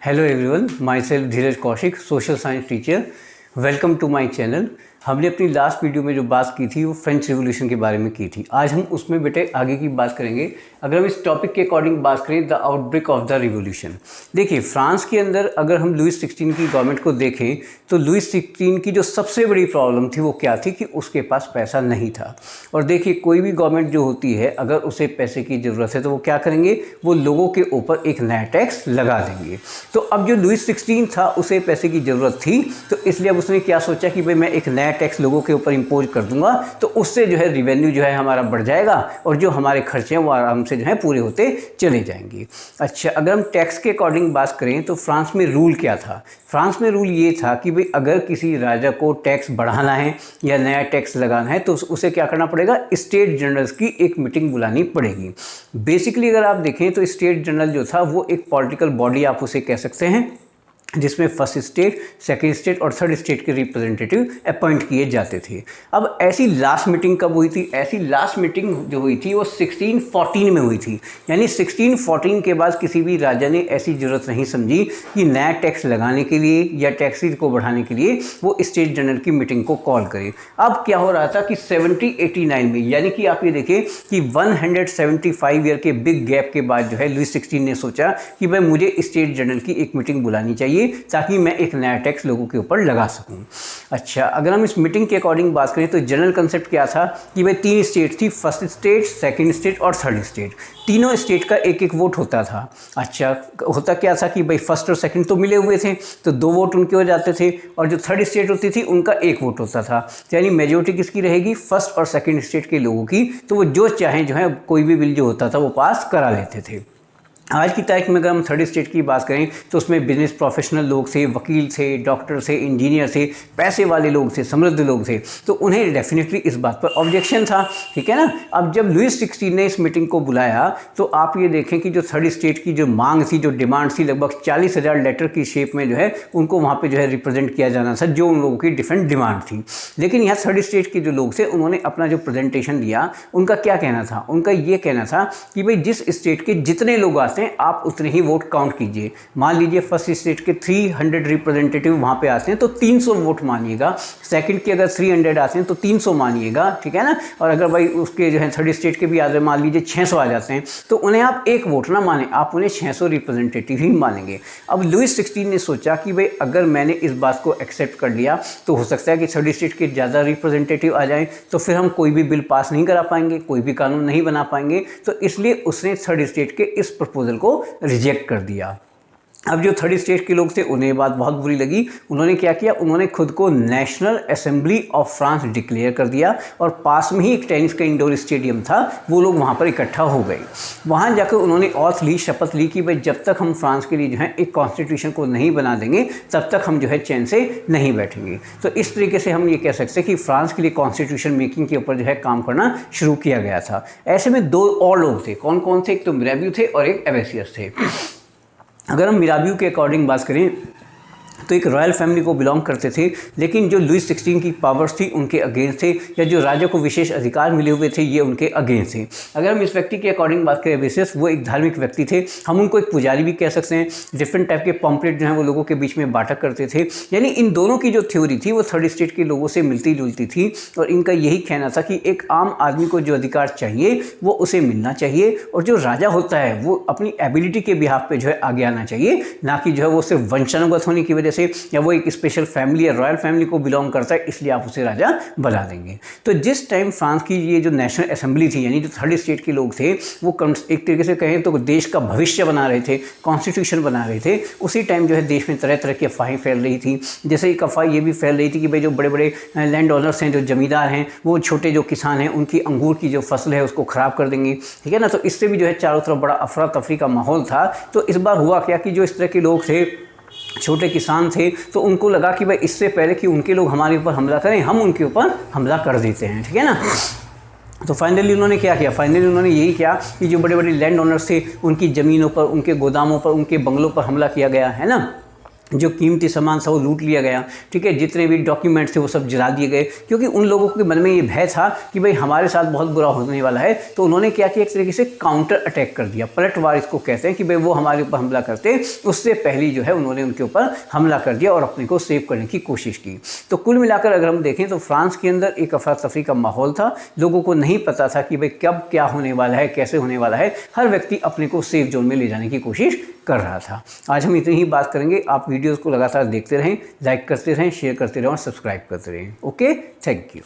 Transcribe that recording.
Hello everyone, myself Dheeraj Kaushik, social science teacher. Welcome to my channel. हमने अपनी last video में जो बात की थी वो फ्रेंच रिवॉल्यूशन के बारे में की थी। आज हम उसमें बेटे आगे की बात करेंगे। अगर हम इस टॉपिक के अकॉर्डिंग बात करें, the outbreak of the revolution. देखिए, फ्रांस के अंदर अगर हम लुईस 16 की गवर्नमेंट को देखें तो लुईस 16 की जो सबसे बड़ी प्रॉब्लम थी वो क्या थी कि उसके पास पैसा नहीं था। और देखिए, कोई भी गवर्नमेंट जो होती है अगर उसे पैसे की ज़रूरत है तो वो क्या करेंगे, वो लोगों के ऊपर एक नया टैक्स लगा देंगे। तो अब जो लुईस 16 था उसे पैसे की ज़रूरत थी, तो इसलिए अब उसने क्या सोचा कि भाई मैं एक नया टैक्स लोगों के ऊपर इम्पोज कर दूंगा, तो उससे जो है रिवेन्यू जो है हमारा बढ़ जाएगा और जो हमारे खर्चे हैं वो आराम से जो है पूरे होते चले जाएंगे। अच्छा, अगर हम टैक्स के अकॉर्डिंग बात करें तो फ्रांस में रूल क्या था। फ्रांस में रूल ये था कि भाई अगर किसी राजा को टैक्स बढ़ाना है या नया टैक्स लगाना है तो उसे क्या करना पड़ेगा, स्टेट जनरल्स की एक मीटिंग बुलानी पड़ेगी। बेसिकली अगर आप देखें तो स्टेट जनरल जो था वो एक पॉलिटिकल बॉडी आप उसे कह सकते हैं, जिसमें फर्स्ट स्टेट, सेकंड स्टेट और थर्ड स्टेट के रिप्रेजेंटेटिव अपॉइंट किए जाते थे। अब ऐसी लास्ट मीटिंग कब हुई थी? ऐसी लास्ट मीटिंग जो हुई थी वो 1614 में हुई थी। यानी 1614 के बाद किसी भी राजा ने ऐसी ज़रूरत नहीं समझी कि नया टैक्स लगाने के लिए या टैक्सेस को बढ़ाने के लिए वो स्टेट जनरल की मीटिंग को कॉल करे। अब क्या हो रहा था कि 1789 में, यानी कि आप ये देखिए कि 175 ईयर के बिग गैप के बाद जो है लुईस 16 ने सोचा कि भाई मुझे स्टेट जनरल की एक मीटिंग बुलानी चाहिए ताकि मैं एक नया टैक्स लोगों के ऊपर लगा सकूं। अच्छा, अगर हम इस मीटिंग के अकॉर्डिंग बात करें तो जनरल कंसेप्ट क्या था कि भाई 3 स्टेट थी, फर्स्ट स्टेट, सेकंड स्टेट और थर्ड स्टेट। तीनों स्टेट का एक एक वोट होता था। अच्छा, होता क्या था कि भाई फर्स्ट और सेकंड तो मिले हुए थे तो 2 वोट उनके हो जाते थे, और जो थर्ड स्टेट होती थी उनका 1 वोट होता था। यानी मेजोरिटी किसकी रहेगी, फर्स्ट और सेकंड स्टेट के लोगों की। तो वो जो चाहें जो है कोई भी बिल जो होता था वो पास करा लेते थे। आज की तारीख में अगर हम थर्ड स्टेट की बात करें तो उसमें बिजनेस प्रोफेशनल लोग थे, वकील थे, डॉक्टर थे, इंजीनियर थे, पैसे वाले लोग थे, समृद्ध लोग थे, तो उन्हें डेफिनेटली इस बात पर ऑब्जेक्शन था। ठीक है ना। अब जब लुईस 16 ने इस मीटिंग को बुलाया तो आप ये देखें कि जो थर्ड स्टेट की जो मांग थी, जो डिमांड थी, लगभग 40,000 लेटर की शेप में जो है उनको वहाँ पर जो है रिप्रेजेंट किया जाना था, जो उन लोगों की डिफरेंट डिमांड थी। लेकिन यहाँ थर्ड स्टेट के जो लोग थे उन्होंने अपना जो प्रेजेंटेशन दिया, उनका क्या कहना था? उनका ये कहना था कि भाई जिस स्टेट के जितने लोग आप उतने ही वोट काउंट कीजिए। मान लीजिए फर्स्ट स्टेट के 300 रिप्रेजेंटेटिव वहां पे आते हैं तो 300 वोट मानिएगा, सेकंड के अगर 300 आते हैं तो 300 मानिएगा। ठीक है ना। और अगर भाई उसके जो है थर्ड स्टेट के भी आते, मान लीजिए 600 आ जाते हैं तो उन्हें आप 1 वोट ना माने, आप उन्हें 600 रिप्रेजेंटेटिव ही मानेंगे। अब लुईस 16 ने सोचा कि भाई अगर मैंने इस बात को एक्सेप्ट कर लिया तो हो सकता है कि थर्ड स्टेट के ज़्यादा रिप्रेजेंटेटिव आ जाएं, तो फिर हम कोई भी बिल पास नहीं करा पाएंगे, कोई भी कानून नहीं बना पाएंगे। तो इसलिए उसने थर्ड स्टेट के इस प्रपोजल को रिजेक्ट कर दिया। अब जो थर्ड स्टेट के लोग थे उन्हें बात बहुत बुरी लगी। उन्होंने क्या किया, उन्होंने खुद को national assembly of France declare कर दिया और पास में ही एक टेनिस का इंडोर स्टेडियम था, वो लोग वहाँ पर इकट्ठा हो गए। वहाँ जाकर उन्होंने ऑथ ली, शपथ ली कि भाई जब तक हम फ्रांस के लिए जो है एक कॉन्स्टिट्यूशन को नहीं बना देंगे तब तक हम जो है चैन से नहीं बैठेंगे। तो इस तरीके से हम ये कह सकते हैं कि फ्रांस के लिए कॉन्स्टिट्यूशन मेकिंग के ऊपर जो है काम करना शुरू किया गया था। ऐसे में 2 और लोग थे। कौन कौन थे? एक तो मिराबियो थे और एक एवेसियस थे। अगर हम मिराबियो के अकॉर्डिंग बात करें तो एक रॉयल फैमिली को बिलोंग करते थे, लेकिन जो लुईस 16 की पावर्स थी उनके अगेंस्ट थे, या जो राजा को विशेष अधिकार मिले हुए थे ये उनके अगेंस्ट थे। अगर हम इस व्यक्ति के अकॉर्डिंग बात करें, विशेष वो एक धार्मिक व्यक्ति थे, हम उनको एक पुजारी भी कह सकते हैं। डिफरेंट टाइप के पॉम्पलेट जो हैं वो लोगों के बीच में बांटा करते थे। यानी इन दोनों की जो थ्योरी थी वो थर्ड स्टेट के लोगों से मिलती जुलती थी, और इनका यही कहना था कि एक आम आदमी को जो अधिकार चाहिए वो उसे मिलना चाहिए, और जो राजा होता है वो अपनी एबिलिटी के बिहाफ पे जो है आगे आना चाहिए, ना कि जो है वो सिर्फ वंशानुगत होने की वजह से या वो एक स्पेशल फैमिली या रॉयल फैमिली को बिलोंग करता है इसलिए आप उसे राजा बना देंगे। तो जिस टाइम फ्रांस की ये जो नेशनल असेंबली थी, यानी जो थर्ड स्टेट के लोग थे, वो एक तरीके से कहें तो देश का भविष्य बना रहे थे, कॉन्स्टिट्यूशन बना रहे थे, उसी टाइम जो है देश में तरह तरह की अफवाहें फैल रही थी। जैसे एक अफवाह ये भी फैल रही थी कि भाई जो बड़े बड़े लैंड ओनर्स हैं, जो जमींदार हैं, वो छोटे जो किसान हैं उनकी अंगूर की जो फसल है उसको ख़राब कर देंगे। ठीक है ना। तो इससे भी जो है चारों तरफ बड़ा अफरा तफरी का माहौल था। तो इस बार हुआ क्या कि जो इस तरह के लोग थे, छोटे किसान थे, तो उनको लगा कि भाई इससे पहले कि उनके लोग हमारे ऊपर हमला करें, हम उनके ऊपर हमला कर देते हैं। ठीक है ना। तो फाइनली उन्होंने क्या किया? फाइनली उन्होंने यही किया कि जो बड़े बड़े लैंड ओनर्स थे उनकी ज़मीनों पर, उनके गोदामों पर, उनके बंगलों पर हमला किया गया, है ना। जो कीमती सामान था वो लूट लिया गया, ठीक है। जितने भी डॉक्यूमेंट्स थे वो सब जला दिए गए, क्योंकि उन लोगों के मन में ये भय था कि भाई हमारे साथ बहुत बुरा होने वाला है। तो उन्होंने क्या किया, एक तरीके से काउंटर अटैक कर दिया, पलटवार इसको कहते हैं कि भाई वो हमारे ऊपर हमला करते उससे पहले जो है उन्होंने उनके ऊपर हमला कर दिया और अपने को सेव करने की कोशिश की। तो कुल मिलाकर अगर हम देखें तो फ्रांस के अंदर एक अफरा तफरी का माहौल था, लोगों को नहीं पता था कि भाई कब क्या होने वाला है, कैसे होने वाला है। हर व्यक्ति अपने को सेफ जोन में ले जाने की कोशिश कर रहा था। आज हम इतनी ही बात करेंगे। आप वीडियोस को लगातार देखते रहें, लाइक करते रहें, शेयर करते रहें और सब्सक्राइब करते रहें। Okay, thank you.